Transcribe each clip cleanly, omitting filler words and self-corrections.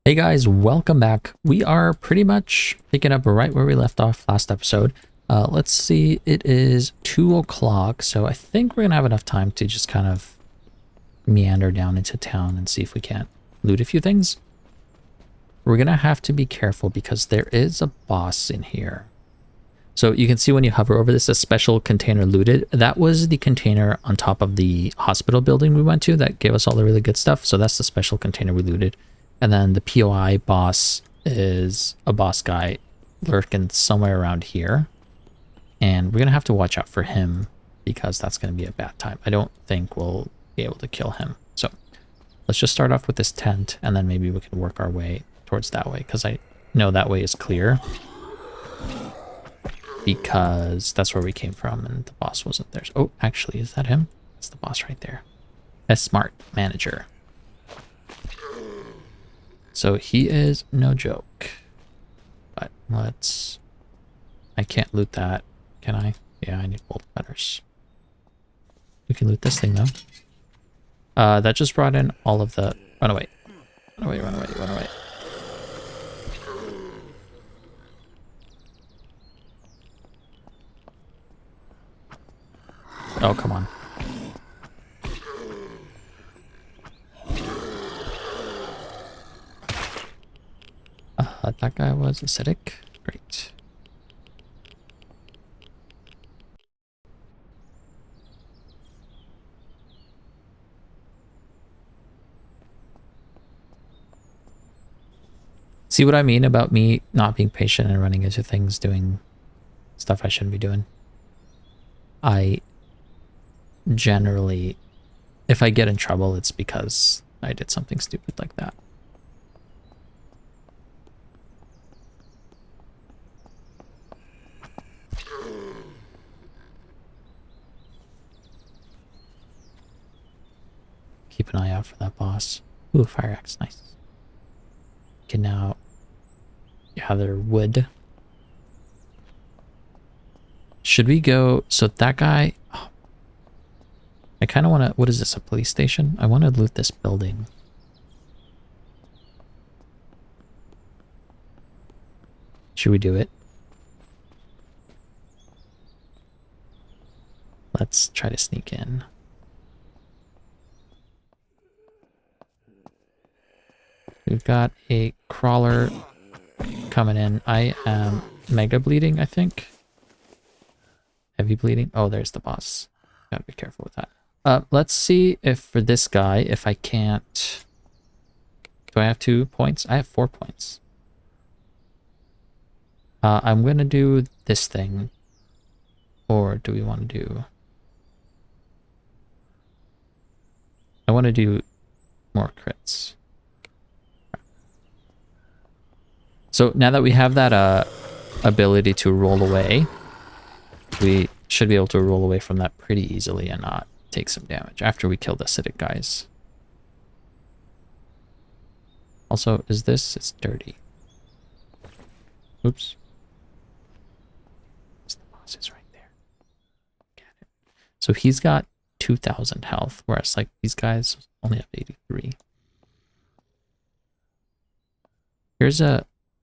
Hey guys, welcome back. We are pretty much picking up right where we left off last episode. Let's see, it is 2 o'clock, so I think we're gonna have enough time to just kind of meander down into town and see if we can't loot a few things. We're gonna have to be careful because there is a boss in here. So you can see when you hover over this, a special container looted. That was the container on top of the hospital building we went to that gave us all the really good stuff. So that's the special container we looted. And then the POI boss is a boss guy lurking somewhere around here. And we're going to have to watch out for him because that's going to be a bad time. I don't think we'll be able to kill him. So let's just start off with this tent and then maybe we can work our way towards that way because I know that way is clear. Because that's where we came from and the boss wasn't there. Oh, actually, is that him? That's the boss right there. A smart manager. So he is no joke. But let's... I can't loot that. Can I? Yeah, I need bolt cutters. We can loot this thing though. That just brought in all of the... Run away. Run away, run away, run away. Oh, come on. That guy was acidic. Great. See what I mean about me not being patient and running into things, doing stuff I shouldn't be doing? I generally, if I get in trouble, it's because I did something stupid like that. Keep an eye out for that boss. Ooh, fire axe, nice. Can now gather wood. Should we go? So that guy. Oh, I kind of want to. What is this? A police station? I want to loot this building. Should we do it? Let's try to sneak in. We've got a crawler coming in. I am mega bleeding, I think. Heavy bleeding. Oh, there's the boss. Gotta be careful with that. Let's see if for this guy, if I can't... Do I have 2 points? I have 4 points. I'm gonna do this thing. Or do we want to do... I want to do more crits. So now that we have that ability to roll away, we should be able to roll away from that pretty easily and not take some damage after we kill the acidic guys. Also, is this? It's dirty. Oops. The boss is right there. Get it. So he's got 2,000 health, whereas like these guys only have 83. Here's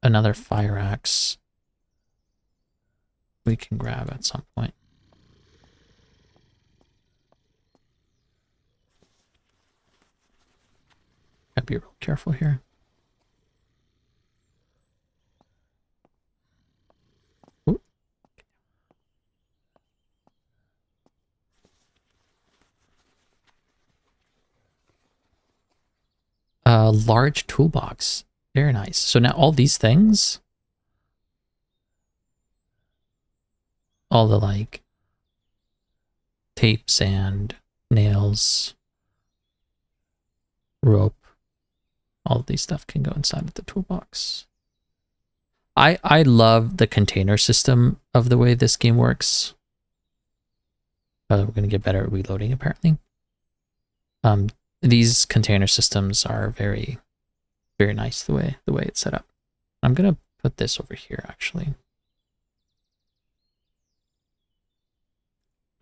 another fire axe we can grab at some point. Gotta be real careful here. Ooh. Large toolbox. Very nice. So now all these things, all the like tapes and nails, rope, all of these stuff can go inside of the toolbox. I love the container system of the way this game works. We're going to get better at reloading apparently. These container systems are very nice the way it's set up. I'm gonna put this over here actually.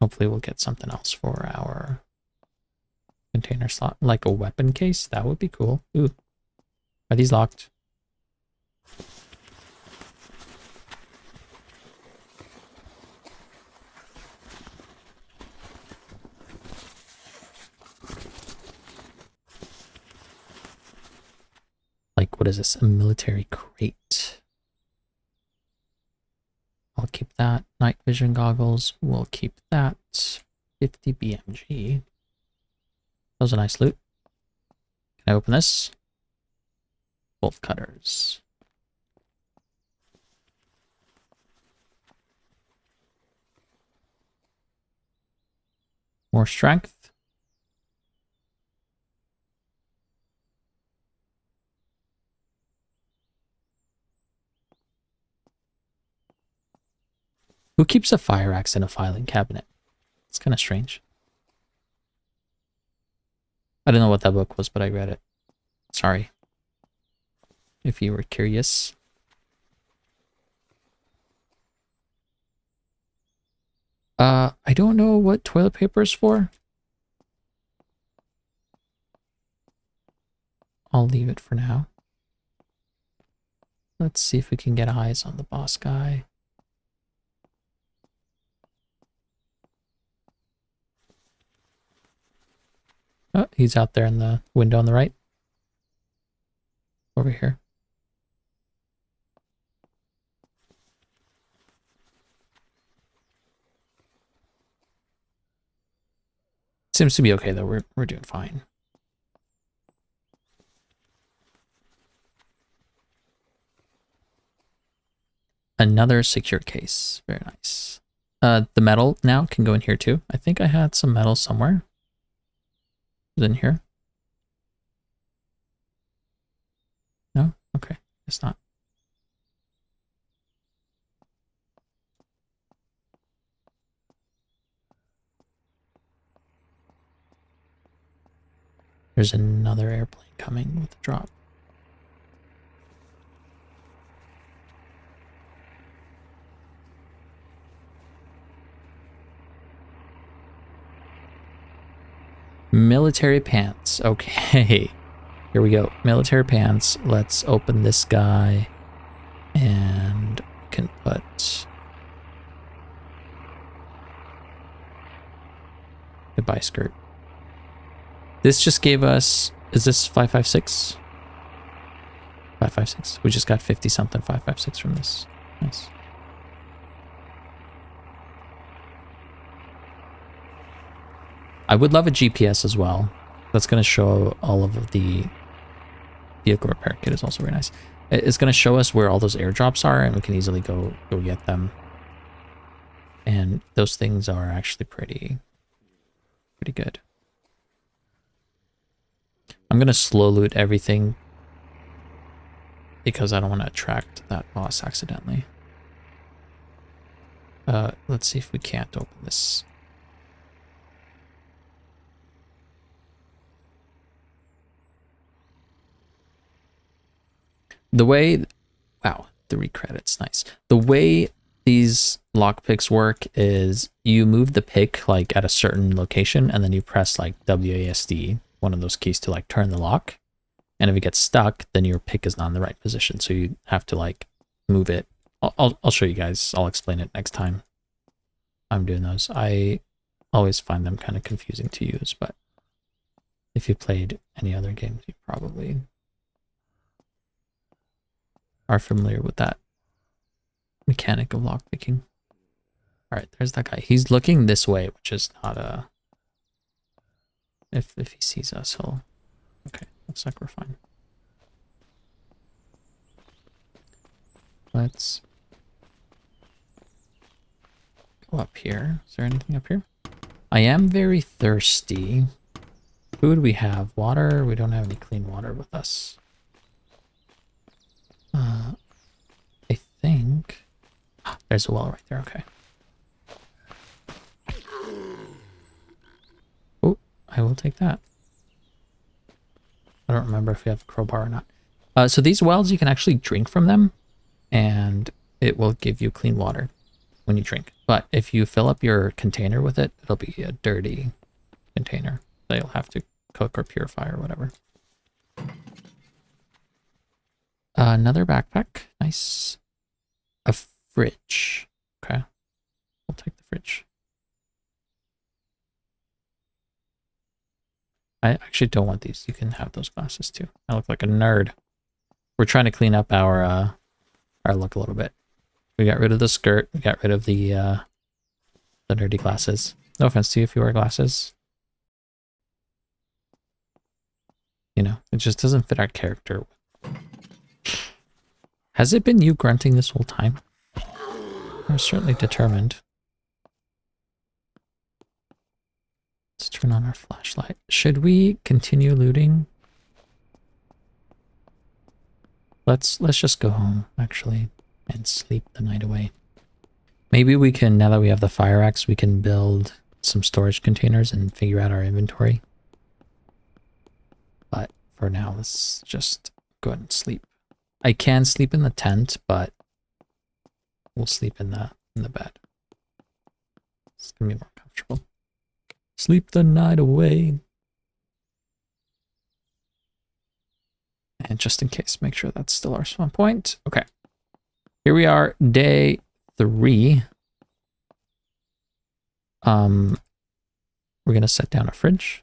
Hopefully we'll get something else for our container slot, like a weapon case. That would be cool. Ooh. Are these locked? Like, what is this? A military crate. I'll keep that. Night vision goggles. We'll keep that. 50 BMG. That was a nice loot. Can I open this? Bolt cutters. More strength. Who keeps a fire axe in a filing cabinet? It's kind of strange. I don't know what that book was, but I read it. Sorry. If you were curious. I don't know what toilet paper is for. I'll leave it for now. Let's see if we can get eyes on the boss guy. Oh, he's out there in the window on the right. Over here. Seems to be okay though. We're doing fine. Another secure case. Very nice. The metal now can go in here too. I think I had some metal somewhere. Is it in here? No? Okay. It's not. There's another airplane coming with a drop. Military pants. Okay. Here we go. Military pants. Let's open this guy. And we can put... Goodbye skirt. This just gave us... Is this 556? 556. We just got 50 something 556 from this. Nice. I would love a GPS as well. That's going to show all of the vehicle repair kit is also very nice. It's going to show us where all those airdrops are, and we can easily go get them. And those things are actually pretty good. I'm going to slow loot everything because I don't want to attract that boss accidentally. Let's see if we can't open this. The way, wow, 3 credits, nice. The way these lockpicks work is you move the pick like at a certain location and then you press like WASD, one of those keys to like turn the lock. And if it gets stuck, then your pick is not in the right position. So you have to like move it. I'll show you guys. I'll explain it next time I'm doing those. I always find them kind of confusing to use, but if you played any other games, you probably are familiar with that mechanic of lockpicking. All right, there's that guy. He's looking this way, which is not a... If he sees us, he'll... Okay, looks like we're fine. Let's go up here. Is there anything up here? I am very thirsty. Food we have. Water. We don't have any clean water with us. I think... There's a well right there. Okay. Oh, I will take that. I don't remember if we have a crowbar or not. So these wells, you can actually drink from them, and it will give you clean water when you drink. But if you fill up your container with it, it'll be a dirty container that you'll have to cook or purify or whatever. Another backpack. Nice. A fridge. Okay. We'll take the fridge. I actually don't want these. You can have those glasses too. I look like a nerd. We're trying to clean up our look a little bit. We got rid of the skirt. We got rid of the nerdy glasses. No offense to you if you wear glasses. You know, it just doesn't fit our character. Has it been you grunting this whole time? You're certainly determined. Let's turn on our flashlight. Should we continue looting? Let's just go home, actually, and sleep the night away. Maybe we can, now that we have the fire axe, we can build some storage containers and figure out our inventory. But for now, let's just go ahead and sleep. I can sleep in the tent, but we'll sleep in the bed. It's gonna be more comfortable. Sleep the night away. And just in case, make sure that's still our spawn point. Okay. Here we are, day 3. We're gonna set down a fridge.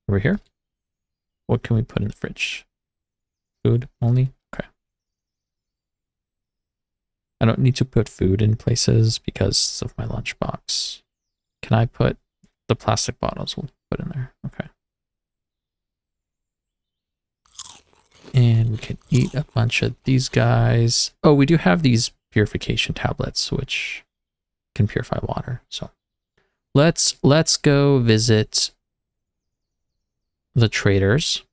Over here. What can we put in the fridge? Food only? Okay. I don't need to put food in places because of my lunchbox. Can I put the plastic bottles? We'll put in there. Okay. And we can eat a bunch of these guys. Oh, we do have these purification tablets, which can purify water. So let's go visit the traders.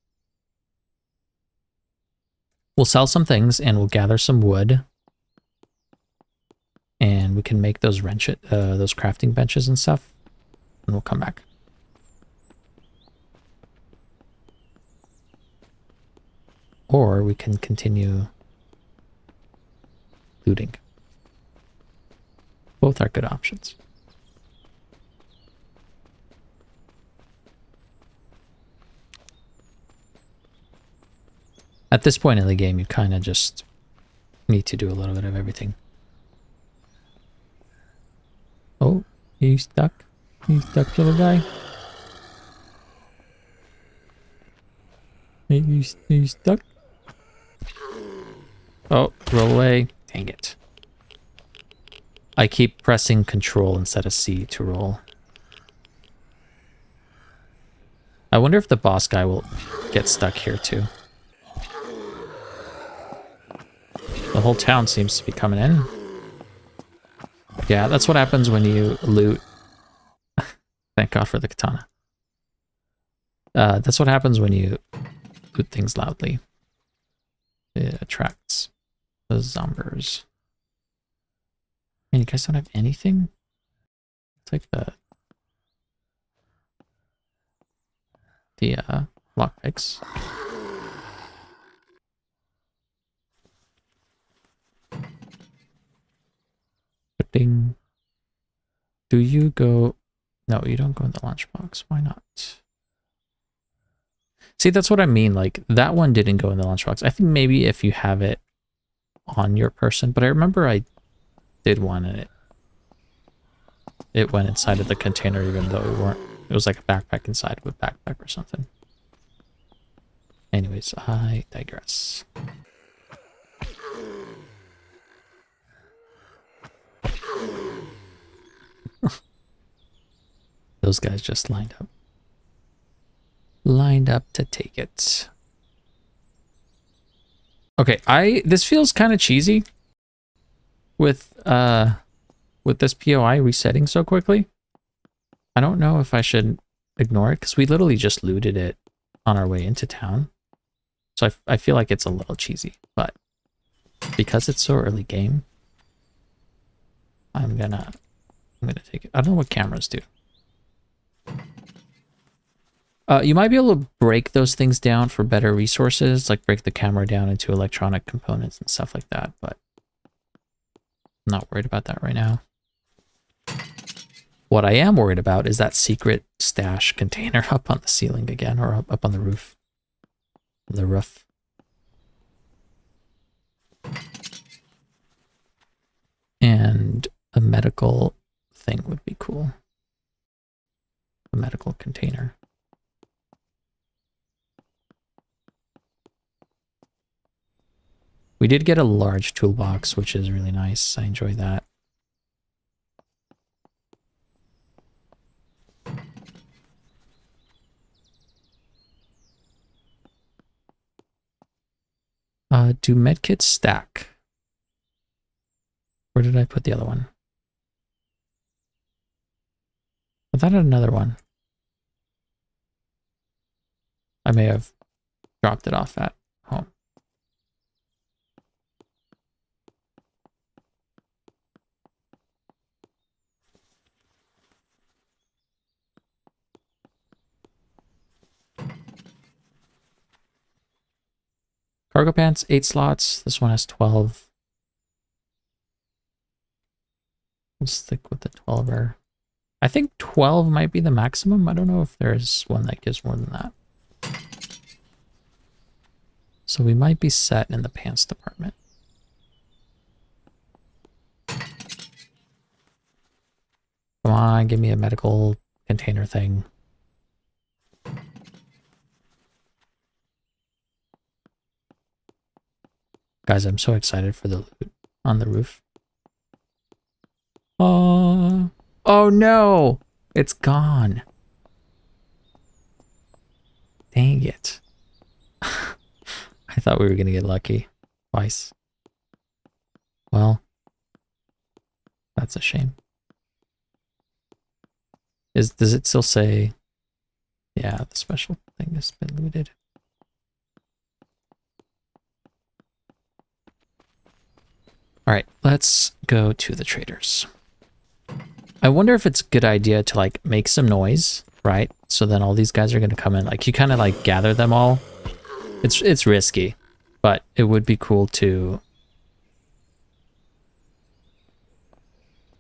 We'll sell some things and we'll gather some wood. And we can make those those crafting benches and stuff. And we'll come back. Or we can continue looting. Both are good options. At this point in the game, you kind of just need to do a little bit of everything. Oh, he's stuck. He's stuck, little guy. He's stuck. Oh, roll away. Dang it. I keep pressing Control instead of C to roll. I wonder if the boss guy will get stuck here too. The whole town seems to be coming in. Yeah, that's what happens when you loot. Thank God for the katana. That's what happens when you loot things loudly. It attracts the zombies. Man, you guys don't have anything? Take the lockpicks. Ding. Do you go? No, you don't go in the lunchbox. Why not? See, that's what I mean. Like, that one didn't go in the lunchbox. I think maybe if you have it on your person, but I remember I did one and it went inside of the container even though it was like a backpack inside of a backpack or something. Anyways, I digress. Those guys just lined up. Lined up to take it. Okay, this feels kind of cheesy with this POI resetting so quickly. I don't know if I should ignore it because we literally just looted it on our way into town. So I feel like it's a little cheesy, but because it's so early game, I'm gonna take it. I don't know what cameras do. You might be able to break those things down for better resources, like break the camera down into electronic components and stuff like that, but I'm not worried about that right now. What I am worried about is that secret stash container up on the ceiling again, or up on the roof. The roof. And a medical thing would be cool. A medical container. We did get a large toolbox, which is really nice. I enjoy that. Do medkits stack? Where did I put the other one? I thought I had another one. I may have dropped it off at home. Cargo pants, 8 slots. This one has 12. We'll stick with the 12er. I think 12 might be the maximum. I don't know if there's one that gives more than that. So we might be set in the pants department. Come on, give me a medical container thing. Guys, I'm so excited for the loot on the roof. Oh no! It's gone. Dang it. I thought we were gonna get lucky twice. Well, that's a shame. Does it still say, yeah, the special thing has been looted? All right, let's go to the traders. I wonder if it's a good idea to like make some noise, right? So then all these guys are going to come in. Like you kind of like gather them all. It's risky, but it would be cool to.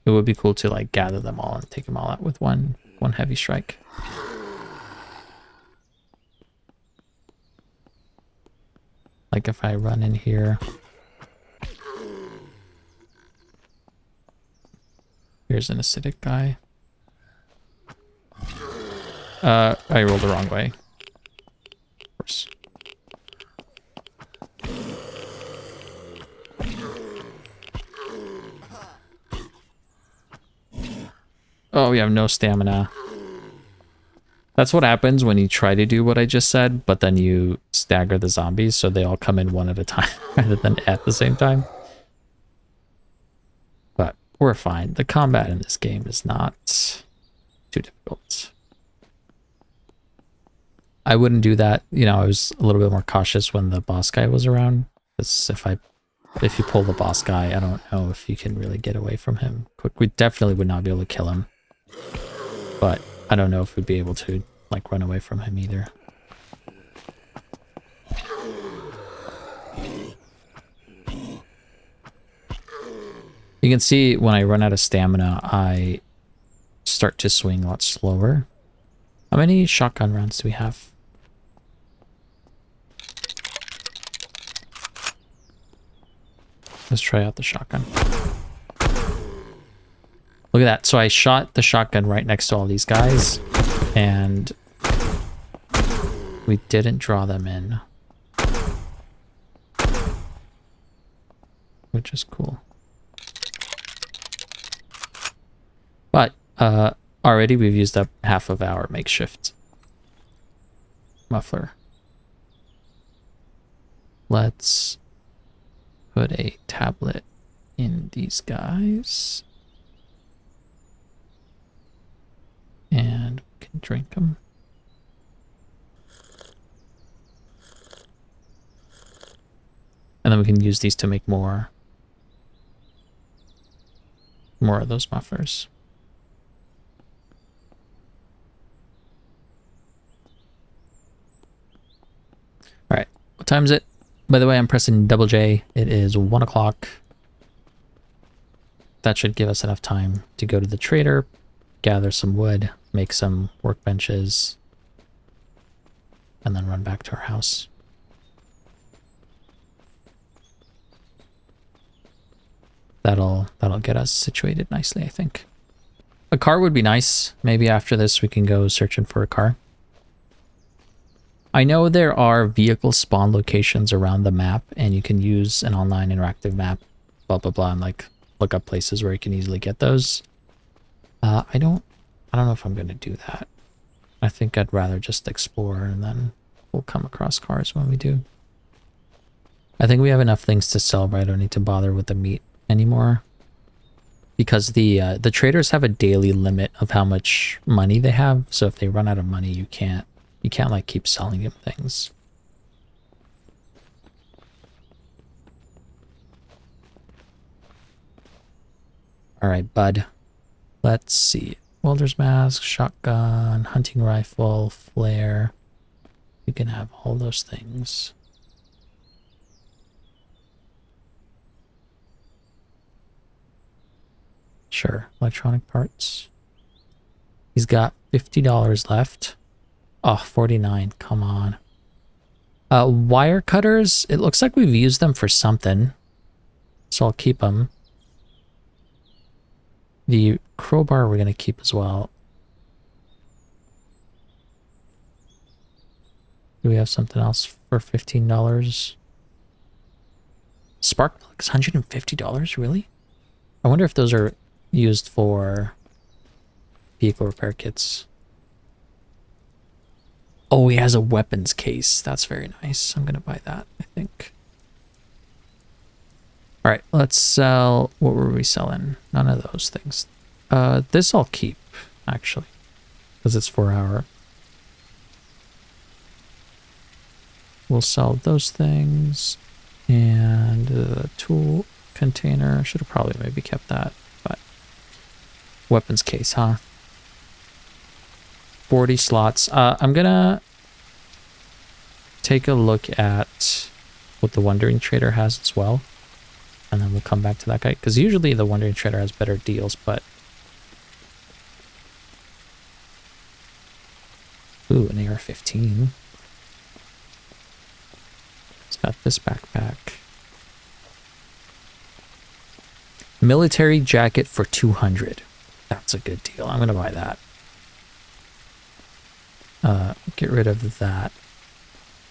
It would be cool to like gather them all and take them all out with one heavy strike. Like if I run in here. Here's an acidic guy. I rolled the wrong way. Of course. Oh, we have no stamina. That's what happens when you try to do what I just said, but then you stagger the zombies so they all come in one at a time rather than at the same time. But we're fine. The combat in this game is not too difficult. I wouldn't do that. You know, I was a little bit more cautious when the boss guy was around. Because if you pull the boss guy, I don't know if you can really get away from him. We definitely would not be able to kill him. But I don't know if we'd be able to like run away from him either. You can see when I run out of stamina, I start to swing a lot slower. How many shotgun rounds do we have? Let's try out the shotgun. Look at that. So I shot the shotgun right next to all these guys, and we didn't draw them in, which is cool. But already we've used up half of our makeshift muffler. Let's put a tablet in these guys. And we can drink them. And then we can use these to make more of those mufflers. All right, what time is it? By the way, I'm pressing double J. It is 1 o'clock. That should give us enough time to go to the trader, gather some wood, make some workbenches, and then run back to our house. That'll get us situated nicely, I think. A car would be nice. Maybe after this we can go searching for a car. I know there are vehicle spawn locations around the map, and you can use an online interactive map, blah blah blah, and like look up places where you can easily get those. I don't know if I'm gonna do that. I think I'd rather just explore, and then we'll come across cars when we do. I think we have enough things to sell, but I don't need to bother with the meat anymore, because the traders have a daily limit of how much money they have. So if they run out of money, you can't like keep selling them things. All right, bud. Let's see. Welder's mask, shotgun, hunting rifle, flare. You can have all those things. Sure, electronic parts. He's got $50 left. Oh, 49, come on. Wire cutters, it looks like we've used them for something, so I'll keep them. The crowbar we're going to keep as well. Do we have something else for $15? Spark plugs, $150, really? I wonder if those are used for vehicle repair kits. Oh, he has a weapons case. That's very nice. I'm going to buy that, I think. All right, let's sell... What were we selling? None of those things. This I'll keep, actually, because it's 4 hour. We'll sell those things. And the tool container. Should have probably maybe kept that, but... Weapons case, huh? 40 slots. I'm gonna take a look at what the Wandering Trader has as well, and then we'll come back to that guy, because usually the Wandering Trader has better deals. But ooh, an AR-15. It's got this backpack. Military jacket for 200. That's a good deal. I'm gonna buy that. Get rid of that.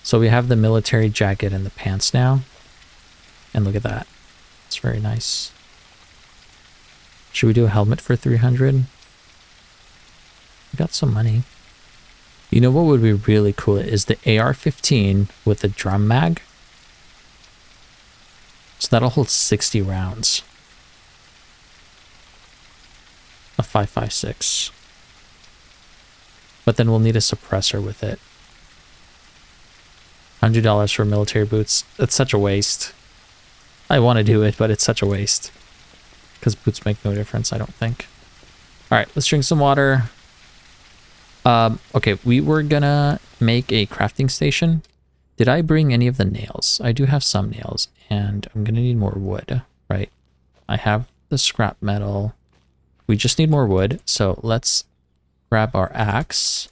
So we have the military jacket and the pants now. And look at that. It's very nice. Should we do a helmet for 300? We got some money. You know what would be really cool is the AR-15 with the drum mag. So that'll hold 60 rounds. A 5.56. But then we'll need a suppressor with it. $100 for military boots. It's such a waste. I want to do it, but it's such a waste. Because boots make no difference, I don't think. Alright, let's drink some water. Okay, we were gonna make a crafting station. Did I bring any of the nails? I do have some nails, and I'm gonna need more wood, right? I have the scrap metal. We just need more wood, so let's grab our axe,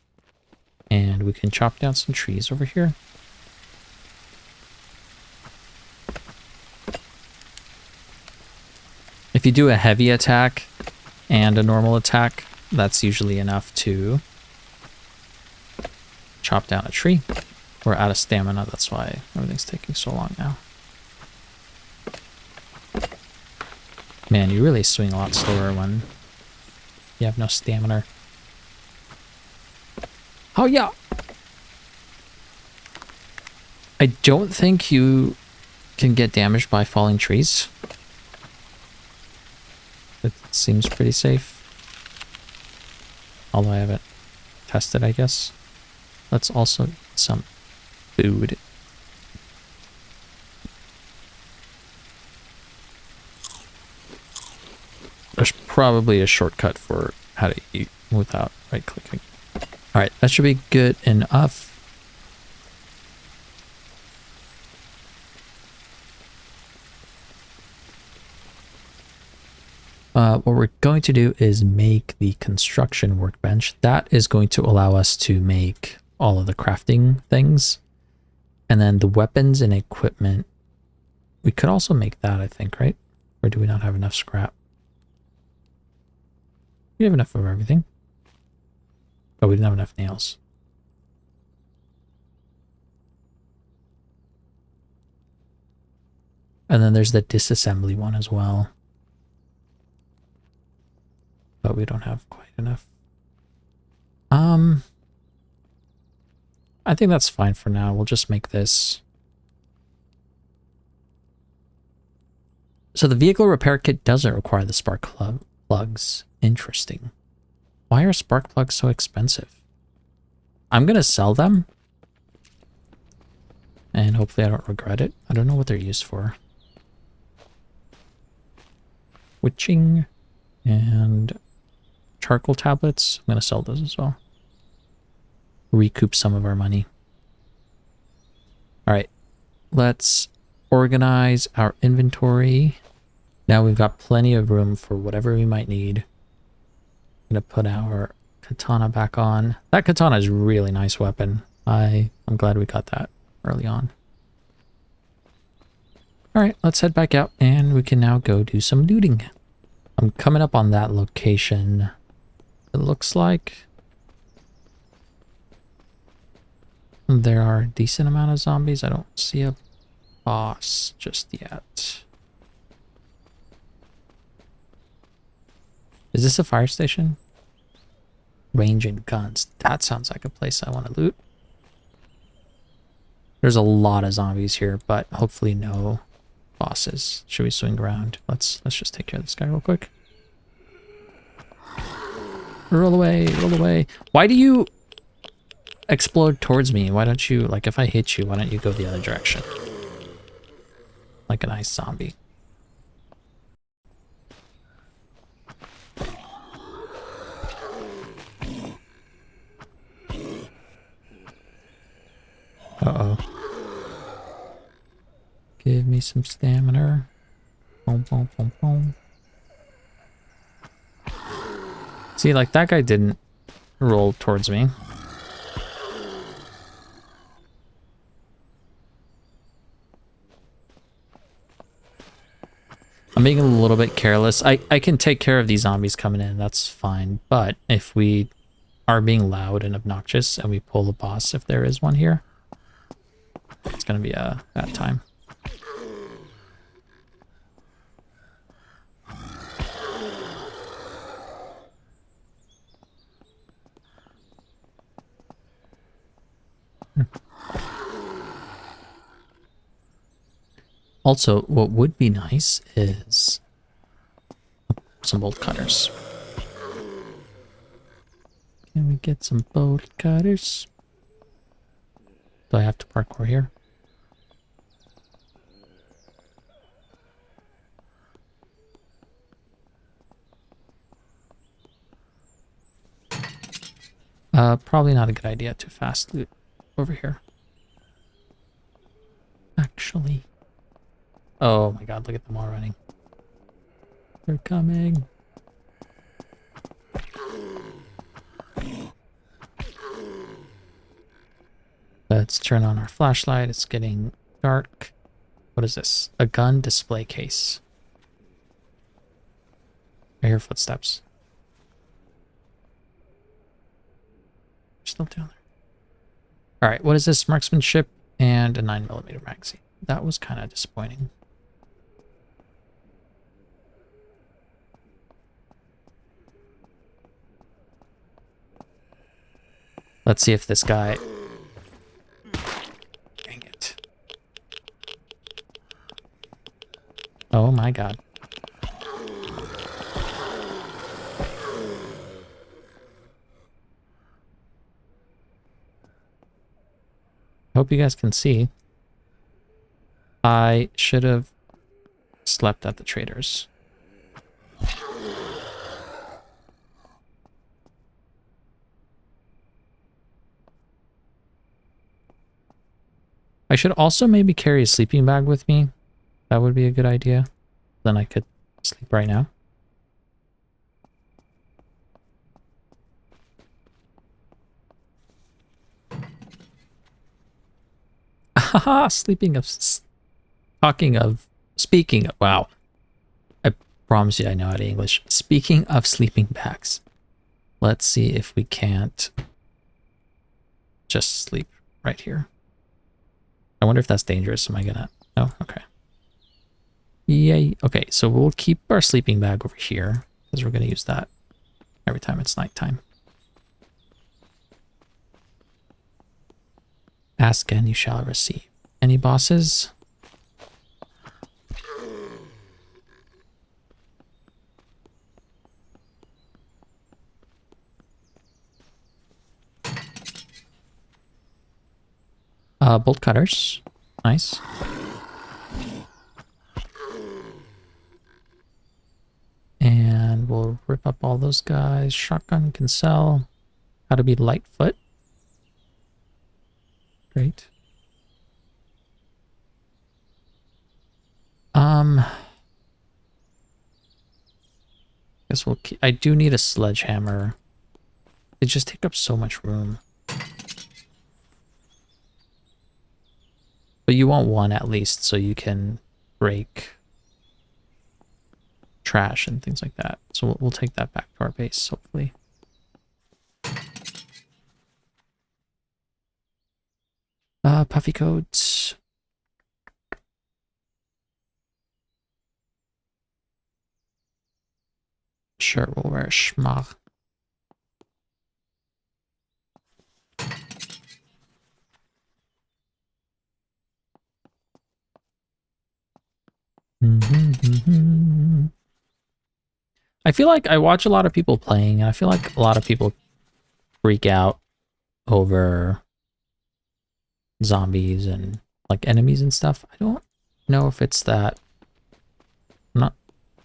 and we can chop down some trees over here. If you do a heavy attack and a normal attack, that's usually enough to chop down a tree. We're out of stamina, that's why everything's taking so long now. Man, you really swing a lot slower when you have no stamina. Oh yeah. I don't think you can get damaged by falling trees. It seems pretty safe. Although I haven't tested, I guess. Let's also eat some food. There's probably a shortcut for how to eat without right-clicking. All right, that should be good enough. what we're going to do is make the construction workbench. That is going to allow us to make all of the crafting things. And then the weapons and equipment, we could also make that, I think, right? Or do we not have enough scrap? We have enough of everything. Oh, we didn't have enough nails. And then there's the disassembly one as well. But we don't have quite enough. I think that's fine for now. We'll just make this. So the vehicle repair kit doesn't require the spark plugs. Interesting. Why are spark plugs so expensive? I'm going to sell them. And hopefully I don't regret it. I don't know what they're used for. Witching and charcoal tablets. I'm going to sell those as well. Recoup some of our money. All right. Let's organize our inventory. Now we've got plenty of room for whatever we might need. I'm going to put our katana back on. That katana is a really nice weapon. I'm glad we got that early on. All right, let's head back out and we can now go do some looting. I'm coming up on that location. It looks like there are a decent amount of zombies. I don't see a boss just yet. Is this a fire station? Range and guns. That sounds like a place I want to loot. There's a lot of zombies here, but hopefully no bosses. Should we swing around? Let's just take care of this guy real quick. Roll away, roll away. Why do you explode towards me? Why don't you, like, if I hit you, why don't you go the other direction? Like a nice zombie. Uh-oh. Give me some stamina. Boom, boom, boom, boom. See, like, that guy didn't roll towards me. I'm being a little bit careless. I can take care of these zombies coming in, that's fine. But if we are being loud and obnoxious and we pull the boss, if there is one here, it's going to be a bad time. Also, what would be nice is some bolt cutters. Can we get some bolt cutters? Do I have to parkour here? Probably not a good idea to fast loot over here. Actually. Oh my god, look at them all running. They're coming. Let's turn on our flashlight. It's getting dark. What is this? A gun display case. I hear footsteps. They're still down there. Alright, what is this? Marksmanship and a 9mm magazine. That was kind of disappointing. Let's see if this guy... Dang it. Oh my god. Hope you guys can see. I should have slept at the traders. I should also maybe carry a sleeping bag with me. That would be a good idea. Then I could sleep right now. Haha, speaking of, wow. I promise you I know how to English. Speaking of sleeping bags, let's see if we can't just sleep right here. I wonder if that's dangerous. Am I gonna... No? Okay. Yay. Okay, so we'll keep our sleeping bag over here because we're gonna use that every time it's nighttime. Ask and you shall receive. Any bosses? Bolt cutters. Nice. And we'll rip up all those guys. Shotgun can sell. How to be Lightfoot. Great. Guess we'll keep, I do need a sledgehammer. They just take up so much room. But you want one at least so you can break trash and things like that. So we'll take that back to our base, hopefully. Puffy coats. Sure, we'll wear a schmach. I feel like I watch a lot of people playing, and I feel like a lot of people freak out over zombies and like enemies and stuff. I don't know if it's that.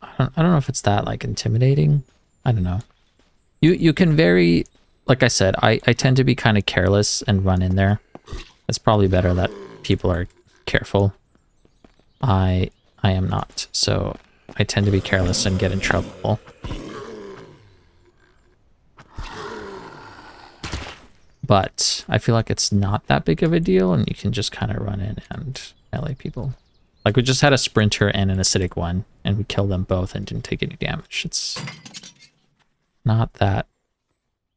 I don't know if it's that like intimidating. I don't know. You can very, like I said, I tend to be kind of careless and run in there. It's probably better that people are careful. I am not, so I tend to be careless and get in trouble. But I feel like it's not that big of a deal, and you can just kind of run in and melee people. Like, we just had a sprinter and an acidic one, and we killed them both and didn't take any damage. It's not that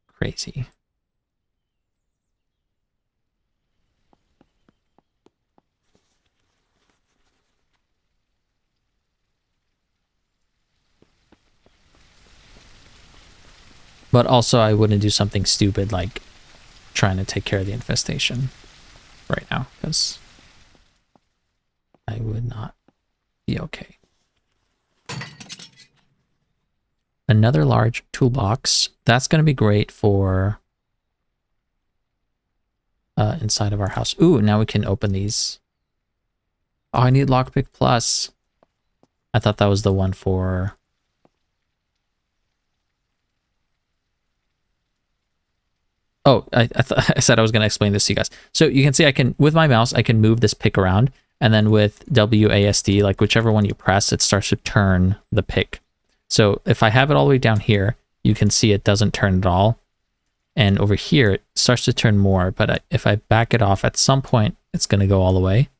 crazy. But also, I wouldn't do something stupid like trying to take care of the infestation right now, because I would not be okay. Another large toolbox. That's going to be great for inside of our house. Ooh, now we can open these. Oh, I need lockpick plus. I thought that was the one for... Oh, I said I was going to explain this to you guys. So you can see I can, with my mouse, I can move this pick around, and then with WASD, like whichever one you press, it starts to turn the pick. So if I have it all the way down here, you can see it doesn't turn at all. And over here, it starts to turn more, but if I back it off, at some point, it's going to go all the way.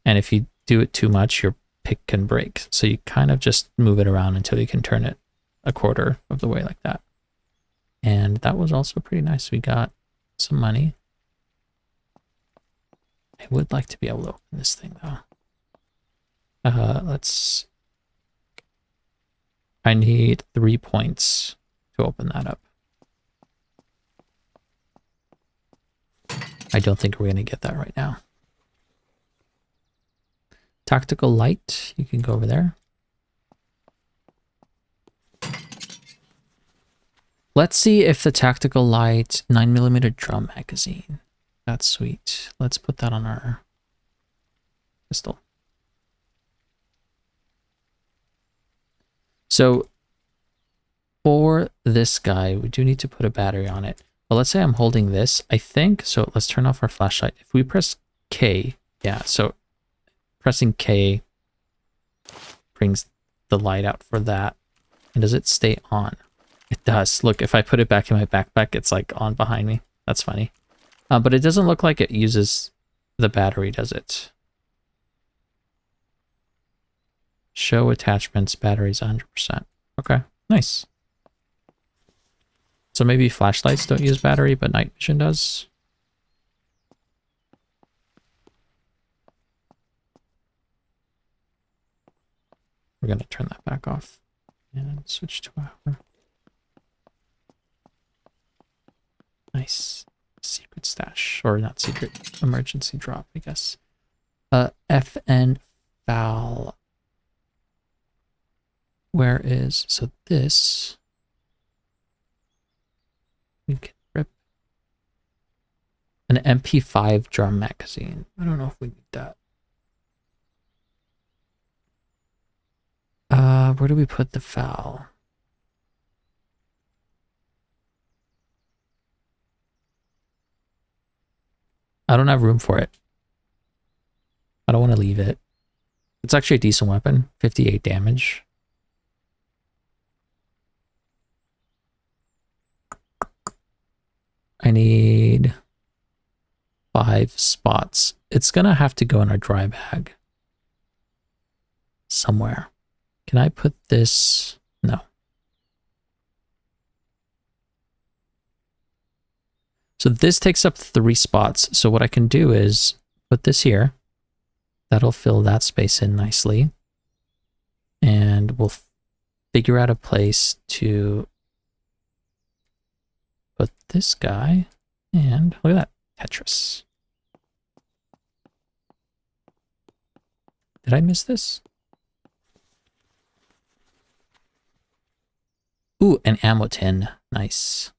And if you do it too much, your pick can break. So you kind of just move it around until you can turn it a quarter of the way like that. And that was also pretty nice. We got some money. I would like to be able to open this thing though. I need 3 points to open that up. I don't think we're going to get that right now. Tactical light, you can go over there. Let's see if the tactical light 9mm drum magazine. That's sweet. Let's put that on our pistol. So for this guy, we do need to put a battery on it. But let's say I'm holding this, I think. So let's turn off our flashlight. If we press K, yeah, so pressing K brings the light out for that. And does it stay on? It does. Look, if I put it back in my backpack, it's like on behind me. That's funny. But it doesn't look like it uses the battery does it. Show attachments, batteries 100%. Okay, nice. So maybe flashlights don't use battery, but night vision does. We're going to turn that back off and switch to our... Nice. Secret stash. Or not secret. Emergency drop, I guess. FN foul. Where is... So this... We can rip. An MP5 drum magazine. I don't know if we need that. Where do we put the foul? I don't have room for it. I don't want to leave it. It's actually a decent weapon. 58 damage. I need 5 spots. It's gonna have to go in our dry bag. Somewhere. Can I put this? No. So this takes up 3 spots. So what I can do is put this here. That'll fill that space in nicely. And we'll figure out a place to put this guy. And look at that. Tetris. Did I miss this? Ooh, an ammo tin. Nice.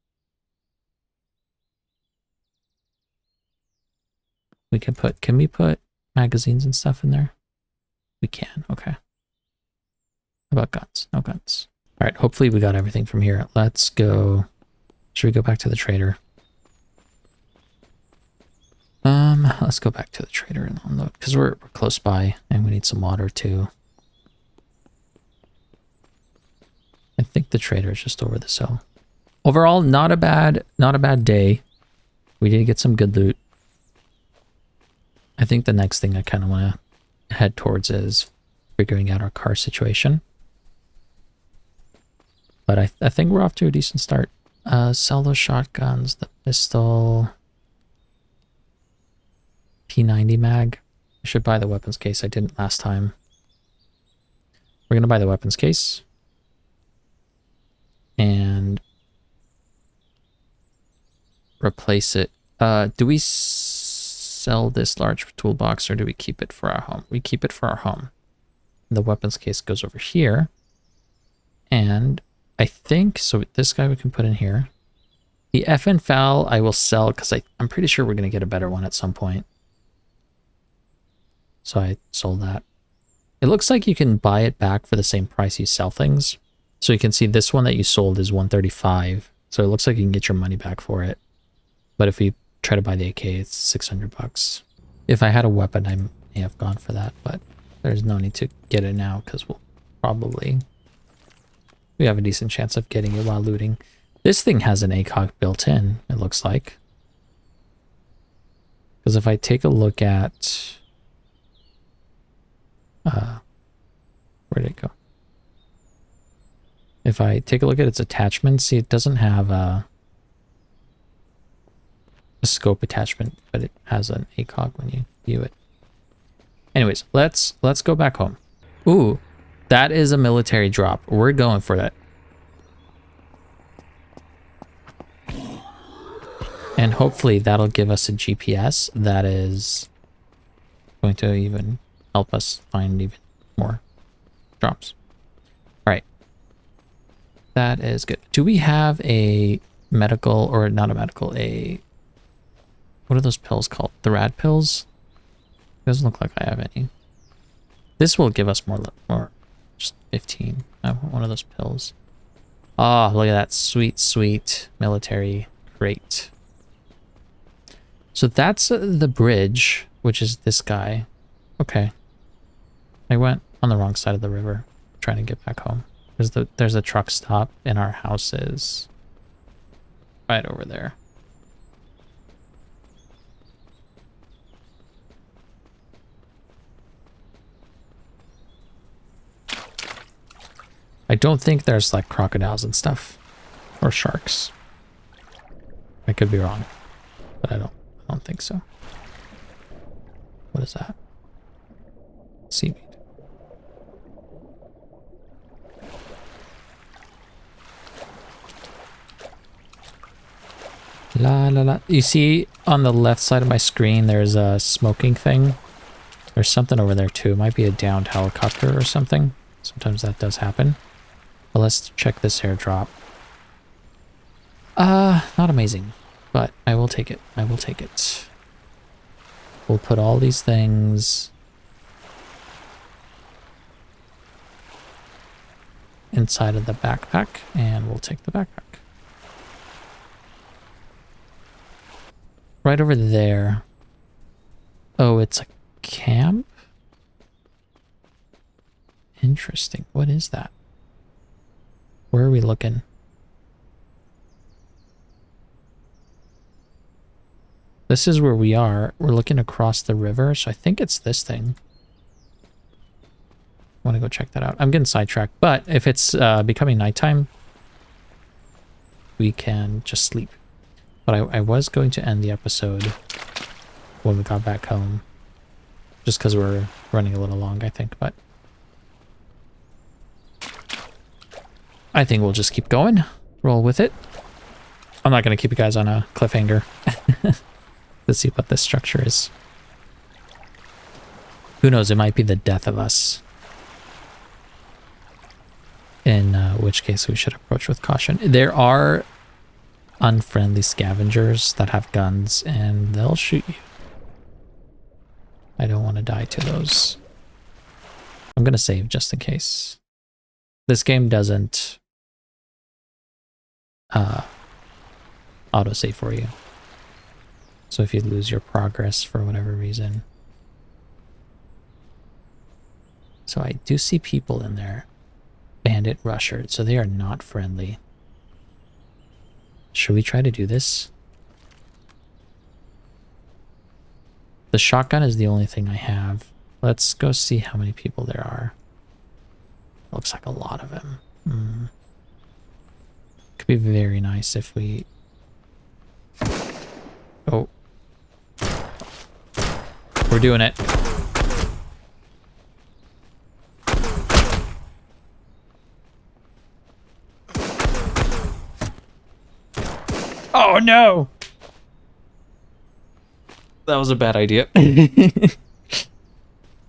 We can we put magazines and stuff in there? We can, okay. How about guns? No guns. All right, hopefully we got everything from here. Let's go. Should we go back to the trader? Let's go back to the trader and unload, because we're close by and we need some water too. I think the trader is just over this hill. Overall, not a bad day. We did get some good loot. I think the next thing I kind of want to head towards is figuring out our car situation. But I think we're off to a decent start. Sell those shotguns, the pistol, P90 mag. I should buy the weapons case. I didn't last time. We're going to buy the weapons case. And replace it. Do we sell this large toolbox or do we keep it for our home? We keep it for our home. The weapons case goes over here. And I think, so this guy we can put in here. The FN foul I will sell because I'm pretty sure we're going to get a better one at some point. So I sold that. It looks like you can buy it back for the same price you sell things. So you can see this one that you sold is 135. So it looks like you can get your money back for it. But if we try to buy the AK, it's 600 bucks. If I had a weapon, I may have gone for that, but there's no need to get it now because we have a decent chance of getting it while looting. This thing has an ACOG built in, it looks like. Because if I take a look at... where did it go? If I take a look at its attachments, see, it doesn't have a scope attachment, but it has an ACOG when you view it. Anyways, let's go back home. Ooh, that is a military drop. We're going for that. And hopefully that'll give us a GPS that is going to even help us find even more drops. All right. That is good. Do we have a medical, or not a medical, what are those pills called? The rad pills? Doesn't look like I have any. This will give us more, just 15. I want one of those pills. Oh, look at that sweet, sweet military crate. So that's the bridge, which is this guy. Okay. I went on the wrong side of the river, trying to get back home. There's a truck stop, and our house is right over there. I don't think there's like crocodiles and stuff. Or sharks. I could be wrong. But I don't think so. What is that? Seaweed. La la la. You see on the left side of my screen there's a smoking thing. There's something over there too. It might be a downed helicopter or something. Sometimes that does happen. But let's check this airdrop. Not amazing. But I will take it. I will take it. We'll put all these things inside of the backpack, and we'll take the backpack. Right over there. Oh, it's a camp? Interesting. What is that? Where are we looking? This is where we are. We're looking across the river, so I think it's this thing. I want to go check that out. I'm getting sidetracked, but if it's becoming nighttime, we can just sleep. But I was going to end the episode when we got back home, just because we're running a little long, I think, but I think we'll just keep going, roll with it. I'm not going to keep you guys on a cliffhanger. Let's see what this structure is. Who knows, it might be the death of us. In which case we should approach with caution. There are unfriendly scavengers that have guns and they'll shoot you. I don't want to die to those. I'm going to save just in case. This game doesn't autosave for you. So if you lose your progress for whatever reason. So I do see people in there. Bandit rusher, so they are not friendly. Should we try to do this? The shotgun is the only thing I have. Let's go see how many people there are. Looks like a lot of them. Could be very nice if we... Oh. We're doing it. Oh no! That was a bad idea.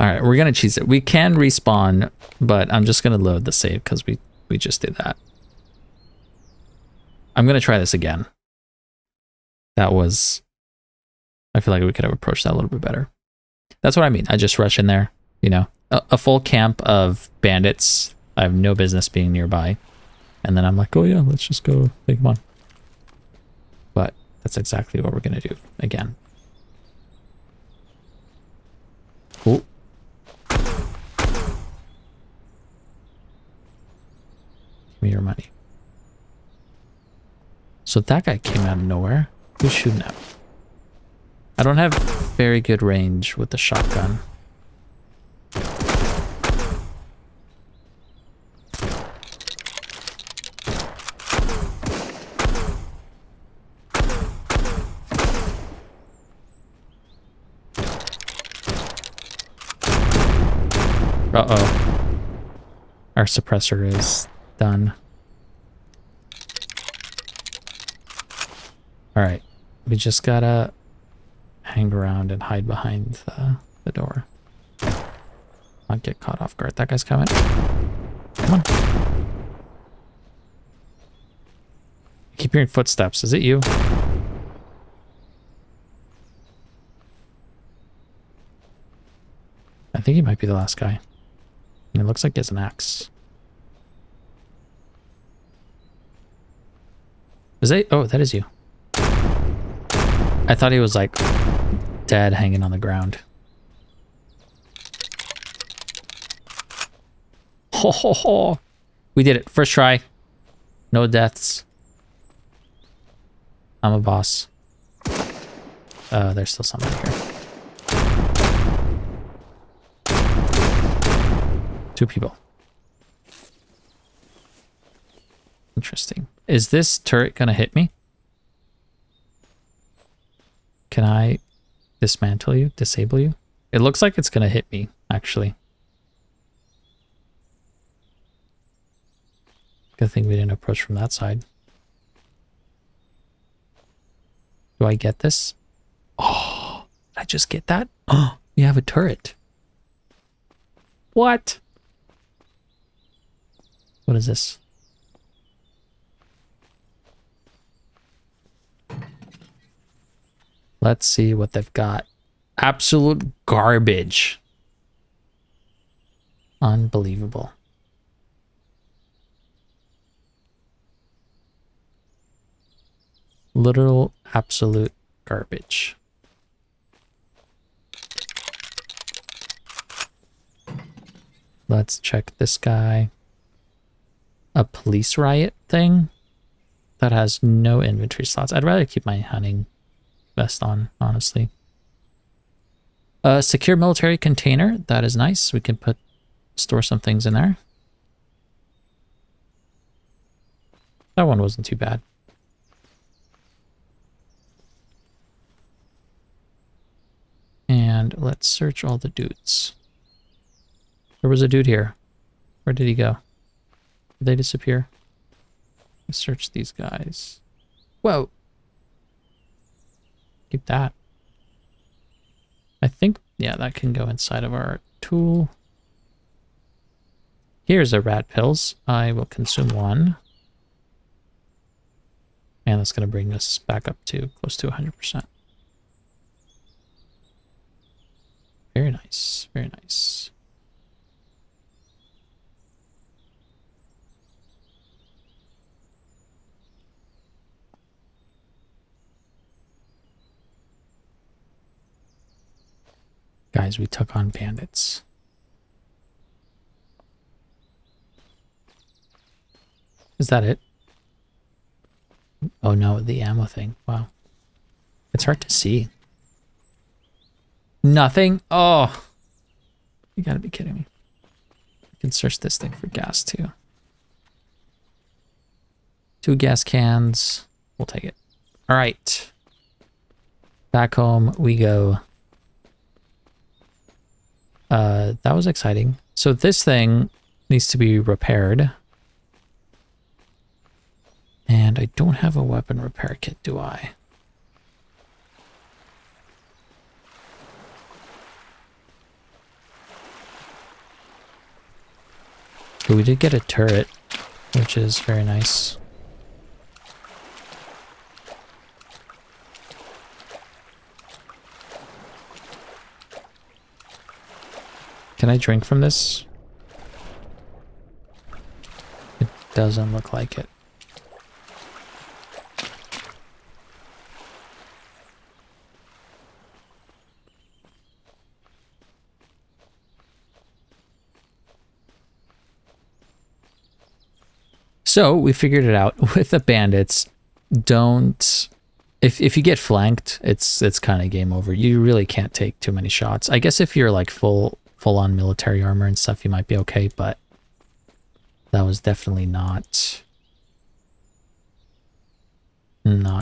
Alright, we're gonna cheese it. We can respawn, but I'm just gonna load the save because we just did that. I'm gonna try this again. That was... I feel like we could have approached that a little bit better. That's what I mean. I just rush in there, you know. A full camp of bandits. I have no business being nearby. And then I'm like, oh yeah, let's just go take them on. But that's exactly what we're going to do again. Oh. Give me your money. So that guy came out of nowhere. Who's shooting at me? I don't have very good range with the shotgun. Uh-oh. Our suppressor is done. Alright. We just gotta hang around and hide behind the door. Not get caught off guard. That guy's coming. Come on. I keep hearing footsteps. Is it you? I think he might be the last guy. And it looks like he has an axe. Is that? Oh, that is you. I thought he was like dead, hanging on the ground. Ho ho ho! We did it. First try. No deaths. I'm a boss. There's still somebody here. 2 people. Interesting. Is this turret gonna hit me? Can I dismantle you? Disable you? It looks like it's gonna hit me, actually. Good thing we didn't approach from that side. Do I get this? Oh, did I just get that? Oh, you have a turret. What? What is this? Let's see what they've got. Absolute garbage. Unbelievable. Literal absolute garbage. Let's check this guy. A police riot thing that has no inventory slots. I'd rather keep my hunting vest on, honestly. A secure military container. That is nice. We can store some things in there. That one wasn't too bad. And let's search all the dudes. There was a dude here. Where did he go? Did they disappear? Let's search these guys. Whoa. Keep that. I think, yeah, that can go inside of our tool. Here's a rat pills. I will consume one. And that's going to bring us back up to close to 100%. Very nice. Very nice. Guys, we took on bandits. Is that it? Oh no, the ammo thing. Wow. It's hard to see. Nothing? Oh. You gotta be kidding me. I can search this thing for gas too. 2 gas cans. We'll take it. All right. Back home we go. That was exciting. So this thing needs to be repaired. And I don't have a weapon repair kit, do I? But we did get a turret, which is very nice. Can I drink from this? It doesn't look like it. So we figured it out with the bandits. Don't, if you get flanked, it's kind of game over. You really can't take too many shots. I guess if you're like full on military armor and stuff, you might be okay, but that was definitely not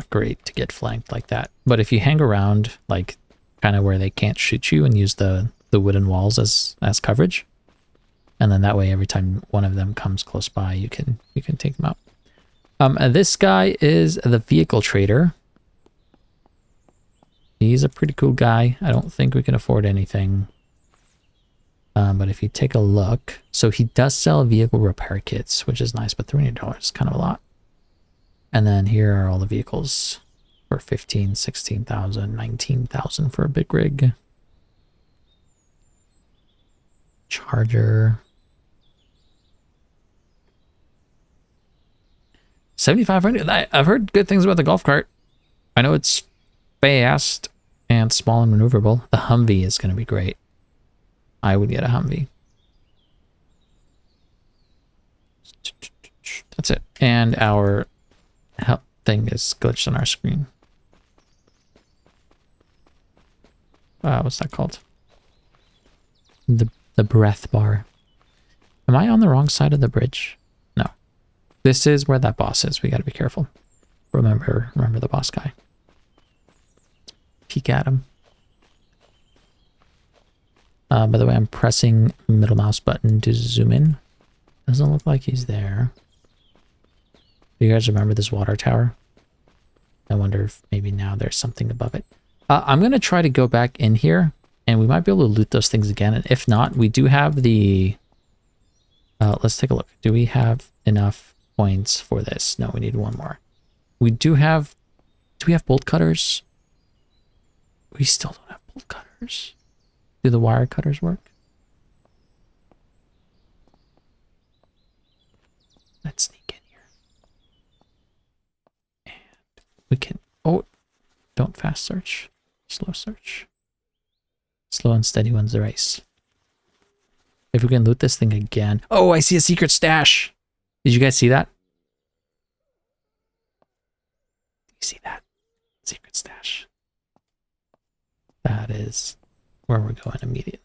great to get flanked like that. But if you hang around like kind of where they can't shoot you and use the wooden walls as coverage, and then that way every time one of them comes close by, you can take them out. This guy is the vehicle trader. He's a pretty cool guy. I don't think we can afford anything. But if you take a look, so he does sell vehicle repair kits, which is nice, but $300 is kind of a lot. And then here are all the vehicles for 15, 16,000, 19,000 for a big rig. Charger. 7,500. I've heard good things about the golf cart. I know it's fast and small and maneuverable. The Humvee is going to be great. I would get a Humvee. That's it. And our help thing is glitched on our screen. What's that called? The breath bar. Am I on the wrong side of the bridge? No. This is where that boss is. We got to be careful. Remember the boss guy. Peek at him. By the way, I'm pressing middle mouse button to zoom in. Doesn't look like he's there. Do you guys remember this water tower? I wonder if maybe now there's something above it. I'm going to try to go back in here, and we might be able to loot those things again. And if not, we do have the... let's take a look. Do we have enough points for this? No, we need one more. We do have... Do we have bolt cutters? We still don't have bolt cutters. Do the wire cutters work? Let's sneak in here. And we can... Oh, don't fast search. Slow search. Slow and steady wins the race. If we can loot this thing again. Oh, I see a secret stash. Did you guys see that? You see that? Secret stash. That is where we're going immediately.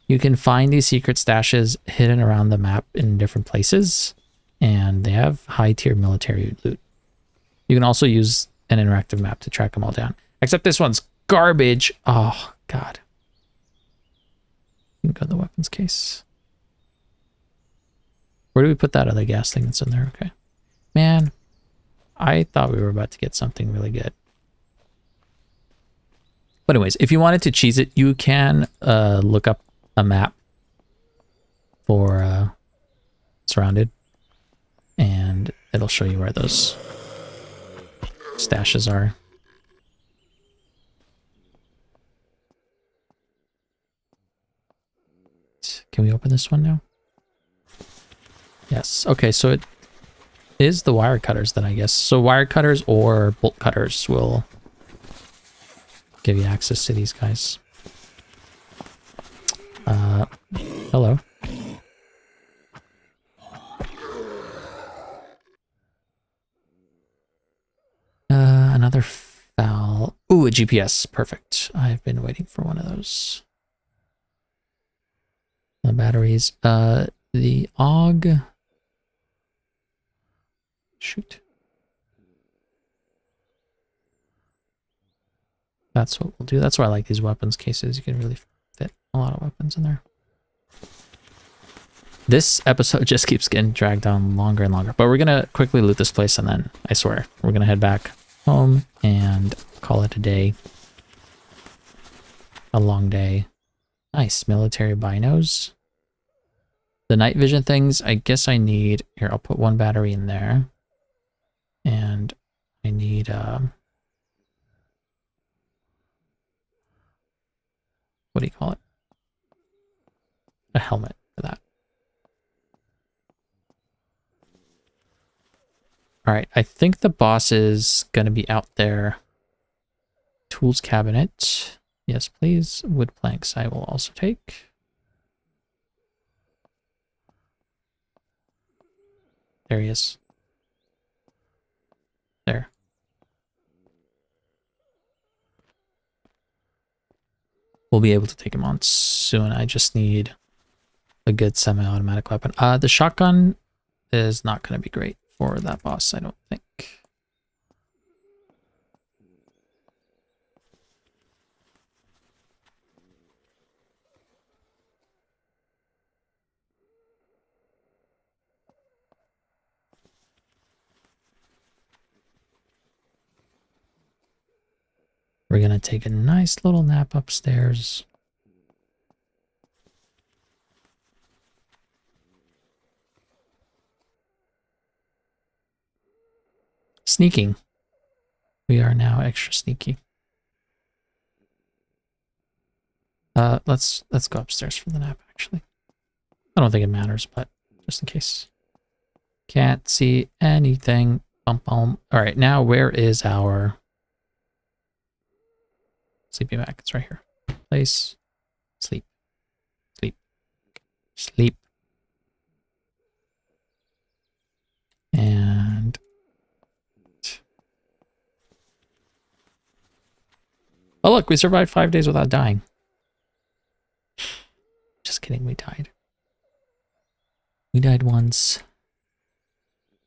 You can find these secret stashes hidden around the map in different places, and they have high tier military loot. You can also use an interactive map to track them all down. Except this one's garbage. Oh, God. You can go to the weapons case. Where do we put that other gas thing that's in there? Okay. Man, I thought we were about to get something really good. But anyways, if you wanted to cheese it, you can look up a map for SurrounDead, and it'll show you where those stashes are. Can we open this one now? Yes. Okay, so it is the wire cutters then, I guess. So wire cutters or bolt cutters will give you access to these guys. Hello. Another foul. Ooh, a GPS. Perfect. I've been waiting for one of those. The batteries. The AUG. Shoot. That's what we'll do. That's why I like these weapons cases. You can really fit a lot of weapons in there. This episode just keeps getting dragged on longer and longer. But we're going to quickly loot this place, and then, I swear, we're going to head back home and call it a day. A long day. Nice. Military binos. The night vision things, I guess I need... Here, I'll put one battery in there. And I need... what do you call it? A helmet for that. Alright, I think the boss is going to be out there. Tools cabinet. Yes, please. Wood planks I will also take. There he is. There. We'll be able to take him on soon. I just need a good semi-automatic weapon. The shotgun is not going to be great for that boss, I don't think. We're going to take a nice little nap upstairs. Sneaking. We are now extra sneaky. Let's go upstairs for the nap, actually. I don't think it matters, but just in case. Can't see anything. Bum, bum. All right, now where is our sleeping bag? It's right here. Place. Sleep. Sleep. Sleep. And oh, look, we survived 5 days without dying. Just kidding, we died. We died once,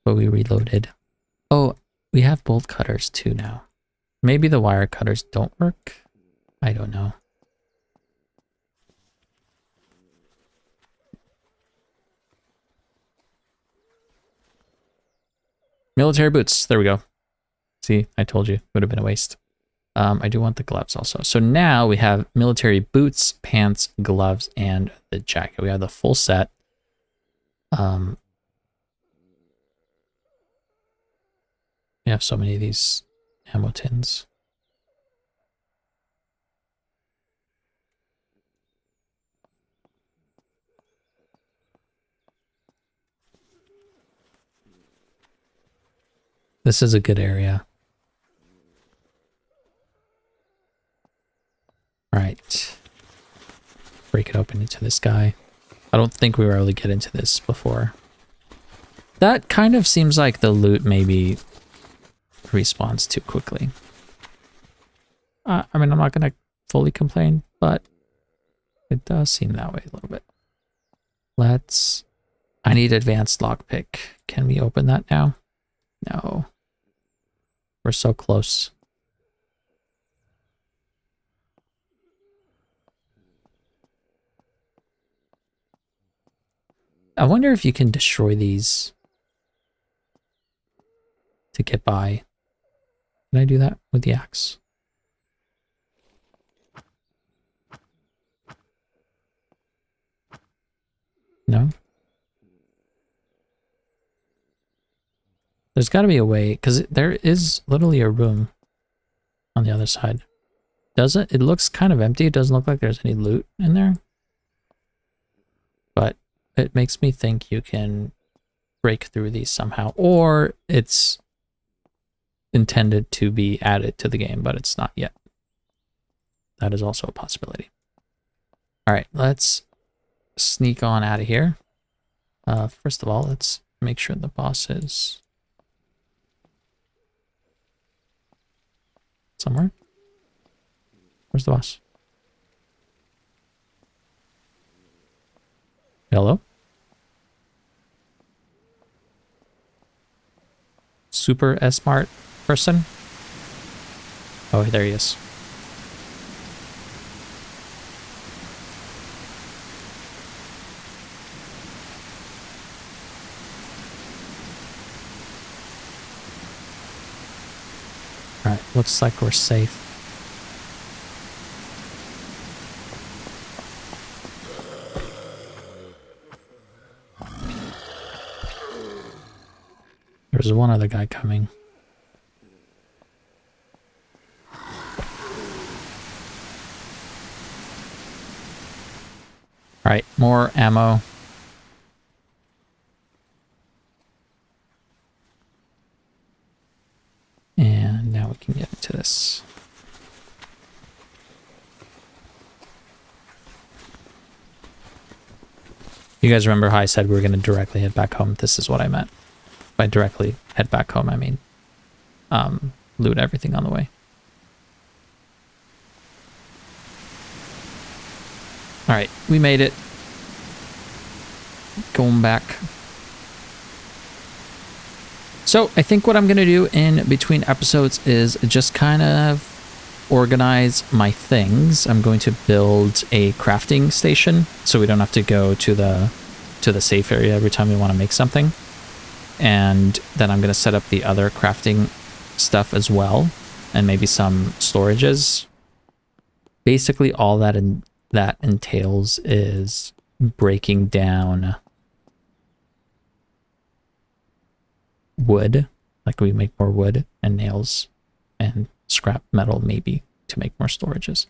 but we reloaded. Oh, we have bolt cutters too now. Maybe the wire cutters don't work. I don't know. Military boots. There we go. See, I told you. Would have been a waste. I do want the gloves also. So now we have military boots, pants, gloves, and the jacket. We have the full set. We have so many of these ammo tins. This is a good area. Right. Break it open into this guy. I don't think we were able to get into this before. That kind of seems like the loot maybe respawns too quickly. I mean, I'm not going to fully complain, but it does seem that way a little bit. I need advanced lockpick. Can we open that now? No. We're so close. I wonder if you can destroy these to get by. Can I do that with the axe? No? There's got to be a way, because there is literally a room on the other side. Does it? It looks kind of empty. It doesn't look like there's any loot in there. But it makes me think you can break through these somehow, or it's intended to be added to the game, but it's not yet. That is also a possibility. All right, let's sneak on out of here. First of all, let's make sure the boss is somewhere. Where's the boss? Hello? Super smart person? Oh, there he is. Alright, looks like we're safe. There's one other guy coming. Alright, more ammo. And now we can get into this. You guys remember how I said we were going to directly head back home? This is what I meant. By directly head back home, I mean loot everything on the way. All right, we made it. Going back. So I think what I'm going to do in between episodes is just kind of organize my things. I'm going to build a crafting station so we don't have to go to the safe area every time we want to make something. And then I'm going to set up the other crafting stuff as well, and maybe some storages. Basically, all that entails is breaking down wood, like we make more wood and nails and scrap metal maybe to make more storages.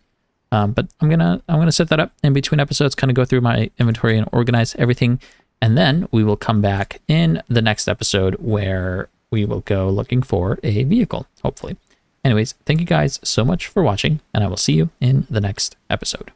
But I'm gonna set that up in between episodes, kind of go through my inventory and organize everything. And then we will come back in the next episode where we will go looking for a vehicle, hopefully. Anyways, thank you guys so much for watching, and I will see you in the next episode.